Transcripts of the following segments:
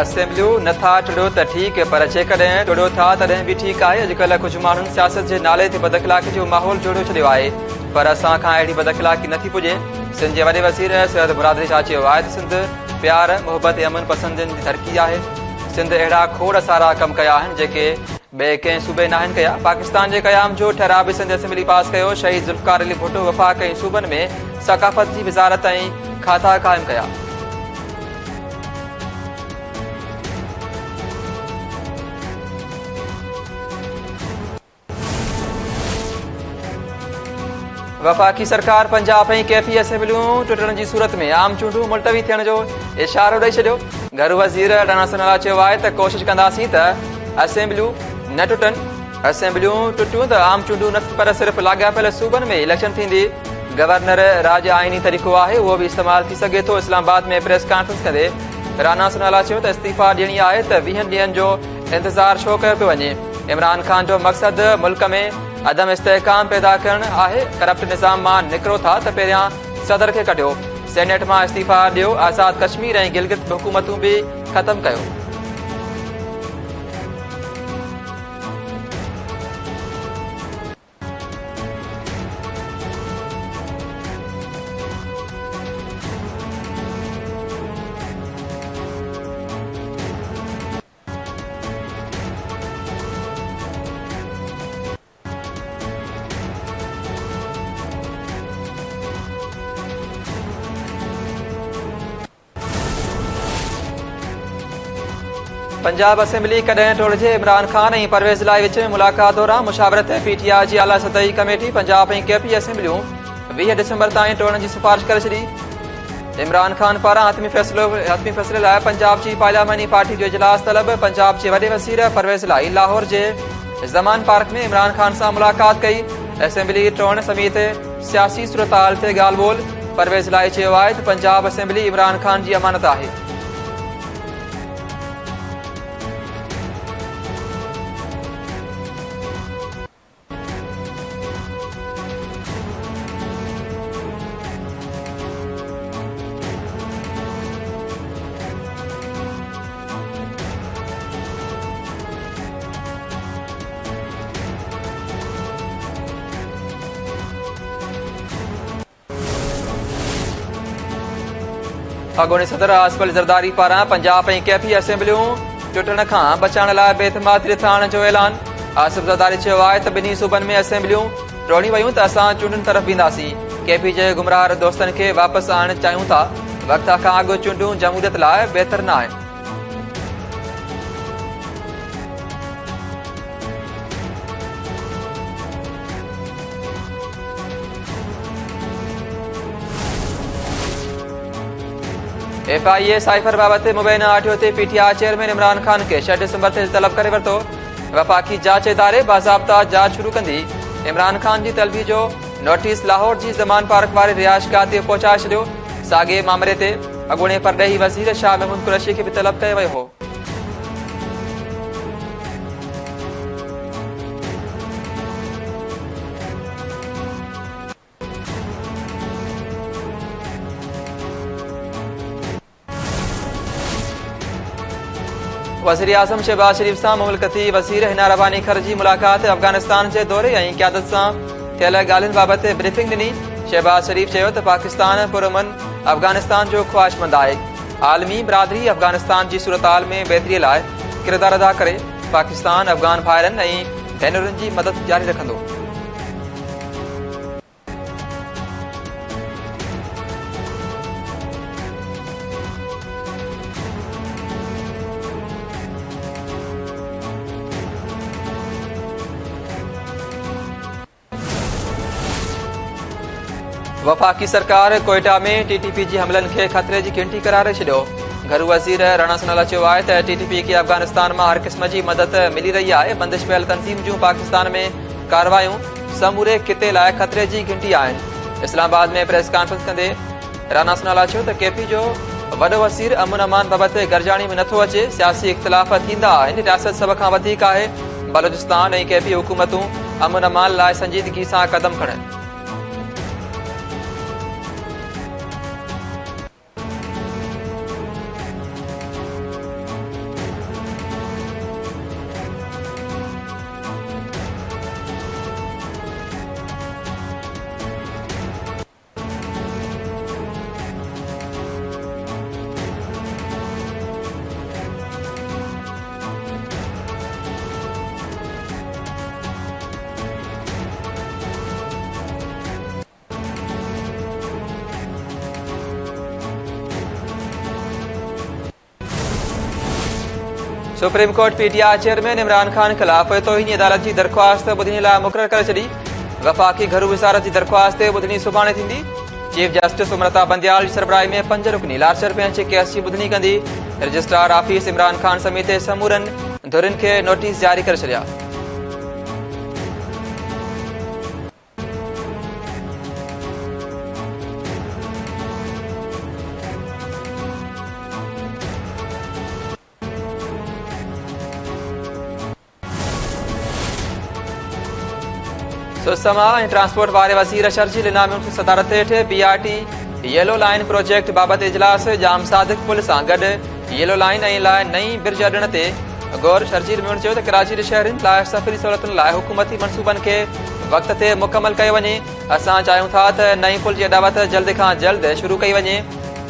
असेंबलियूं नथा टुड़ो त ठीकु पर जेकॾहिं टुड़ो था तॾहिं बि ठीकु आहे। अॼुकल्ह कुझु माण्हुनि सियासत जे नाले ते बदअख़लाक़ी जो माहौल जोड़े छॾियो आहे, पर असां खां अहिड़ी बदअख़लाक़ी नथी पुॼे। सिंध जे वॾे वज़ीर सैयद मुराद शाह चयो आहे त सिंध प्यार मोहबत ऐं अमन पसंदियुनि जी धरती आहे। सिंध अहिड़ा खोड़ सारा कम कया आहिनि जेके ॿिए कंहिं सूबे न आहिनि कया। पाकिस्तान जे क़याम जो ठहराव बि सिंध असेंबली पास कयो। शहीद ज़ुल्फ़िकार अली भुट्टो वफ़ाक़ ऐं सूबनि में सक़ाफ़त जी वज़ारत ऐं खाता क़ाइमु कया। वफ़ाक़ी सरकार पंजाब ऐं केपी असेंबलियूं टुटण जी सूरत में आम चूंडूं मुलतवी थियण जो इशारो ॾेई छॾियो। घर वज़ीर राणा सनाला चयो आहे त कोशिश कंदासीं त असेंबलियूं न टुटनि। असेंबलियूं टुटियूं त आम चूंडूं न पर सिर्फ़ लाॻापियल सूबनि में इलेक्शन थींदी। गवर्नर राज आइनी तरीक़ो आहे, उहो बि इस्तेमालु थी सघे थो। इस्लामाबाद में प्रेस कॉन्फ्रेंस कंदे राणा सनाला चयो त इस्तीफ़ा ॾियणी आहे त 20 ॾींहंनि जो इंतज़ारु छो कयो पियो वञे। इमरान ख़ान जो मक़सदु मुल्क में अदम इस्तेहकाम पैदा करणु आहे। करप्ट निज़ाम मां निकिरो था त पहिरियां सदर खे कढियो, सेनेट मां इस्तीफ़ा ॾियो, आज़ाद कश्मीर ऐं गिलगित हुकूमतूं बि ख़तमु कयो। पंजाब असेंबली कॾहिं टोड़जे। इमरान ख़ान ऐं परवेज़ लाई विच में मुलाक़ात दौरान मुशावरत पीटीआई जी आला सतही कमेटी पंजाब ऐं केपी असेंबलियूं 20 डिसंबर ताईं टोड़ण जी सिफ़ारिश करे छॾी। इमरान ख़ान पारां हतमी फ़ैसिले लाइ पंजाब जी पार्लियामानी पार्टी जो इजलास तलब। पंजाब जे वॾे वज़ीर परवेज़ लाई लाहौर जे ज़मान पार्क में इमरान ख़ान सां मुलाक़ात कई। असेंबली टोड़ण समेत सियासी सूरतहाल ते ॻाल्हि ॿोल। परवेज़ लाई चयो आहे त पंजाब असेंबली इमरान ख़ान जी अमानत आहे। अॻूणे सदर आसिफ अली ज़रदारी पारां पंजाब ऐं केपी असेंबलियूं टुटण खां बचाइण लाइ बेतमादी आणण जो ऐलान। आसिफ ज़रदारी चयो आहे त ॿिन्ही सूबनि में असेंबलियूं टोड़ी वयूं त असां चूंडुनि तरफ़ वेंदासीं। केपी जे गुमराह दोस्तनि खे वापसि आणणु चाहियूं था। वक़्त खां अॻु चूंडूं जमहूरियत लाइ बहितर न आहिनि। FIA साइफर बाबति मुबैना ऑडियो ते पीटीआई चेयरमैन इमरान ख़ान खे 6 डिसंबर ते तलब करे वरितो। वफ़ाक़ी जांच इदारे बाज़ाब्ता जांच शुरू कंदी। इमरान ख़ान जी तलबी जो नोटिस लाहौर जी ज़मान पार्क वारे रिहाइशगाह ते पहुचाए छॾियो। साॻे मामले ते अॻूणे परॾेही वज़ीर शाह महमूद कुरैशी खे बि तलब कयो वियो हो। वज़ीर आज़म शहबाज शरीफ सां मुमलकती वज़ीर हिना रवानी खर जी मुलाक़ात। अफ़गानिस्तान जे दौरे ऐं क़यादत सां थियल ॻाल्हियुनि बाबति ब्रीफिंग ॾिनी। शहबाज शरीफ चयो त पाकिस्तान पुरअमन अफ़गानिस्तान जो ख़्वाहिशमंद आहे। आलमी बिरादरी अफ़गानिस्तान जी सूरतहाल में बहितरीअ लाइ किरदारु अदा करे। पाकिस्तान अफ़गान भाइरनि ऐं भेनरुनि जी मदद जारी रखंदो। वफ़ाक़ी सरकार कोयटा में TTP जी हमलनि खे ख़तरे जी घंटी करारे छॾियो। घर वज़ीर राणा सनाला चयो आहे त TTP खे अफ़गानिस्तान मां हर क़िस्म जी मदद मिली रही आहे। बंदिश पियल तनज़ीम जूं पाकिस्तान में कार्रवायूं समूरे खिते लाइ ख़तरे जी घंटी आहिनि। इस्लामाबाद में प्रेस कॉन्फ्रेंस कंदे राणा सनाला चयो त केपी जो वॾो वज़ीर अमन अमान बाबति गरजाणी में नथो अचे। सियासी इख़्तिलाफ़ थींदा आहिनि, रियासत सभ खां वधीक आहे। बलोचिस्तान ऐं केपी हुकूमतूं अमन अमान लाइ संजीदगी सां क़दम खणनि। Supreme court PTI chairman Imran Khan खिलाफ तौहीनी अदालत की दरख्वास्त ॿुधण लाइ मुक़रर करे छॾी। वफ़ाक़ी घरू विसारत की दरख्वास्त ॿुधणी सुभाणे थींदी। चीफ जस्टिस उमरता बंदियाल जी सरबराही में 5 रुकनी लार्जर बेंच केस की ॿुधणी कंदी। रजिस्ट्रार ऑफिस इमरान खान समेत समूरनि धुरियुनि खे नोटिस जारी करे छॾिया। सुसमा ऐं ट्रांसपोर्ट वारे वज़ीर शर्जील इनामी की सदारत हेठ बीआरटी येलो लाइन प्रोजेक्ट बाबति इजलास जाम सादिक पुल सां गॾु येलो लाइन ऐं लाइ नई ब्रिज अॾण ते गौर। शर्जील मीण चयो त कराची जे शहरनि लाइ सफ़री सहूलियतुनि लाइ हुकूमती मनसूबनि खे वक़्त ते मुकमल कयो वञे। असां चाहियूं था त नई पुल जी अॾावत जल्द खां जल्द शुरू कई वञे।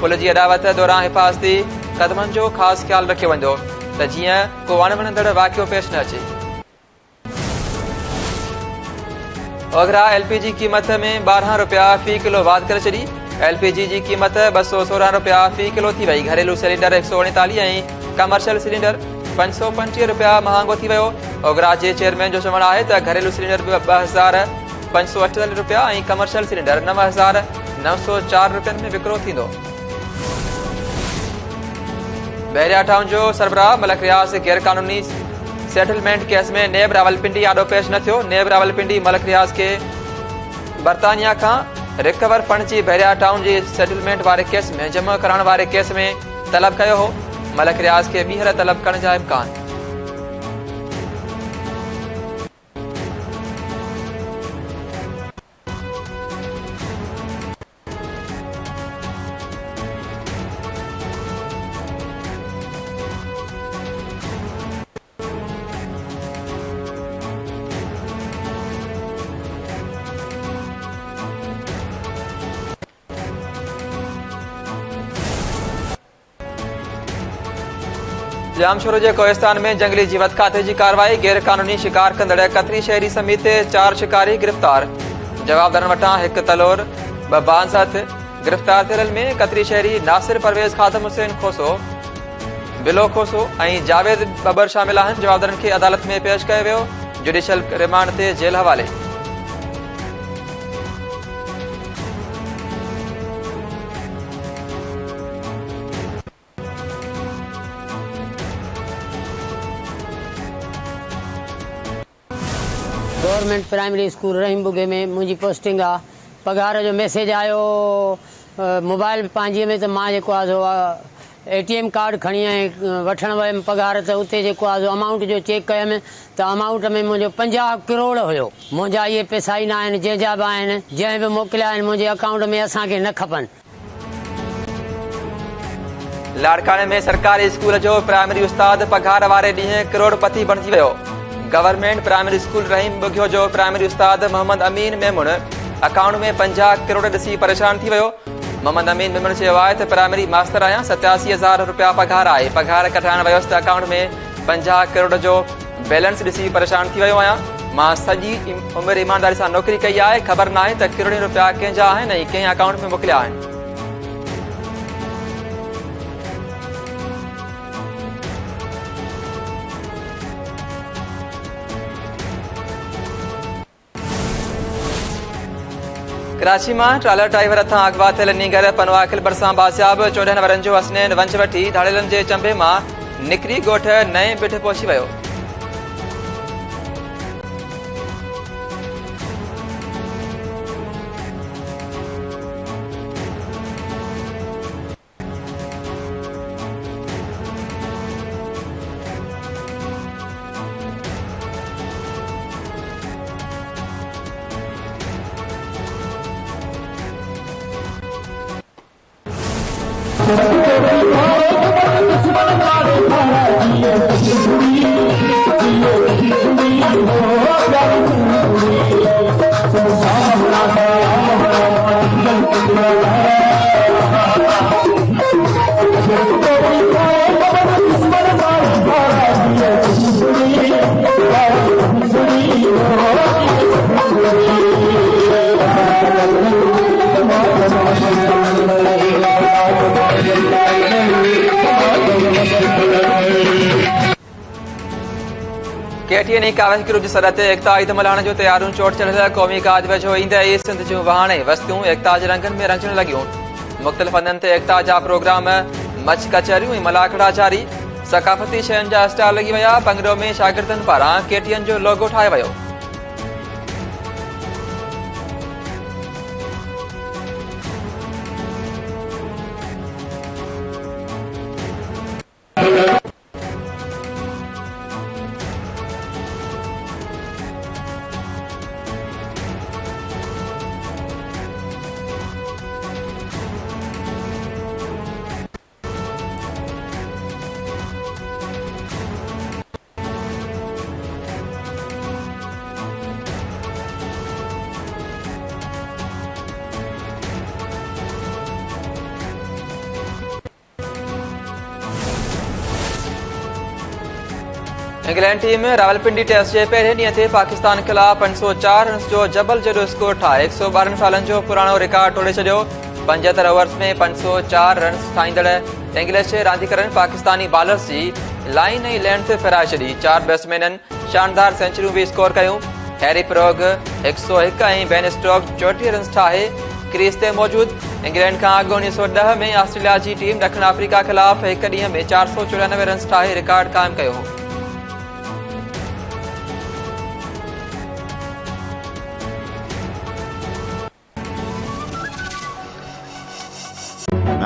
पुल जी अॾावत दौरान हिफ़ाज़ती क़दमनि जो ख़ासि ख़्यालु रखियो वेंदो त जीअं को अणवणंदड़ वाक़ियो पेश न अचे। ओघरा एलपीजी क़ीमत में 12 रुपया फी किलो वाध करे छॾी। एलपीजी की क़ीमत 216 रुपया फी किलो थी वई। घरेलू सिलेंडर 139 ऐं कमर्शियल सिलेंडर 535 रुपया महांगो थी वियो। ओघरा जे चेयरमैन जो चवणु आहे त घरेलू सिलेंडर 2548 रुपया ऐं कमर्शियल सिलेंडर 9904 रुपयनि में विकिरो थींदो। बहरिया टाउन जो सरबराह मलक रियाज़ गैर कानूनी सेटलमेंट केस में नेब रावलपिंडी आॾो पेश न थियो। नेब रावलपिंडी मलक रियाज़ के बरतानिया खां रिकवर फंड जी बहरिया टाउन जी सेटलमेंट वारे केस में जमा कराइण वारे केस में तलब कयो हो। मलक रियाज़ के ॿीहर तलब करण जा इम्कान। जामशोरो के कोहिस्तान में जंगली जीवत खाते की कार्रवाई। गैर कानूनी शिकार कंदड़ कतरी शहरी समेत 4 शिकारी गिरफ्तार। जवाबदारन वटां 1 तलोर 2 बांस हथ। गिरफ्तार थियल में कतरी शहरी नासिर परवेज़ खादम हुसैन खोसो बिलो खोसो ऐं जावेद बबर शामिल आहिनि। जवाबदारन खे अदालत में पेश कयो वियो। जुडिशियल रिमांड ते जेल हवाले। गवर्नमेंट प्राइमरी स्कूल रहीमबुगे में मुझी पोस्टिंग आ। पगार जो मैसेज आयो मोबाइल पंहिंजे में, त मां जेको आहे एटीएम कार्ड खणी वठण वियमि पगार, त उते जेको आहे अमाउंट जो चेक कयमि त अमाउंट में मुंहिंजो 50 करोड़ हुयो। मुंहिंजा इहे पैसा ई न आहिनि, जंहिंजा बि आहिनि, जंहिं बि मोकिलिया आहिनि मुंहिंजे अकाउंट में असांखे न खपनि। लाड़काने में सरकारी स्कूल जो प्राइमरी उस्ताद पगार वारे ॾींहुं करोड़पति बणिजी वियो। गवर्नमेंट प्राइमरी स्कूल रहीम बुगियो जो प्राइमरी उस्ताद मोहम्मद अमीन मेमुन अकाउंट में 50 करोड़ ॾिसी परेशान थी वियो। मोहम्मद अमीन मेमुन चयो आहे त प्राइमरी मास्टर आहियां, 87,000 रुपया पगार आहे। पगार कढाइण वियुसि त अकाउंट में 50 करोड़ जो बैलेंस ॾिसी परेशान थी वियो आहियां। मां सॼी उमिरि ईमानदारी सां नौकरी कई आहे, ख़बर न आहे त करोड़नि रुपया कंहिंजा आहिनि ऐं कंहिं अकाउंट में मोकिलिया आहिनि। कराची में ट्रालर ड्राइवर हथां अगवा थियल नीगर पनवाखिल भरिसां बासियाब। 14 वरनि जो हसनैन वंश वठी धाड़ेलनि जे चंबे मां निकिरी ॻोठ नए बिठ पहुची वियो। Thank you. टी कावश ग्रुप जी सदर ते एकता ईद मल्हाइण जो तैयारियूं चोट चढ़ियल क़ौमी काज वेझो ईंदे ई सिंध जूं वहाणे वस्तियूं एकता जे रंगनि में रंजण लॻियूं। मुख़्तलिफ़ हंधनि ते एकता जा प्रोग्राम मच कचहरियूं ऐं मलाखड़ा जारी। सक़ाफ़ती शयुनि जा स्टाल लॻी विया। पंगड़ो में शागिर्दनि पारां केटीएन जो लोगो ठाहियो वियो। इंग्लैंड टीम रावलपिंडी टेस्ट के पहिरें ॾींहं ते पाकिस्तान खिलाफ़ 504 रन्स जो जबल जॾो स्कोर ठाहे 112 सालनि जो पुराणो रिकॉर्ड तोड़े छॾियो। 75 ओवर्स में 504 रन्स ठाहींदड़ इंग्लिश रांदीगरनि पाकिस्तानी बॉलर्स जी लाइन ऐं लेंथ फिराए छॾी। 4 बैट्समैननि शानदार सेंचुरियूं भी स्कोर कयूं। हैरी प्रोग 101 ऐं बेन स्टोक्स 34 रन्स ठाहे क्रीज ते मौजूद। इंग्लैंड खां अॻु 1910 में ऑस्ट्रेलिया जी टीम ॾखण अफ्रीका खिलाफ़ हिक ॾींहं में 494 रन्स ठाहे रिकॉर्ड क़ाइमु कयो हो।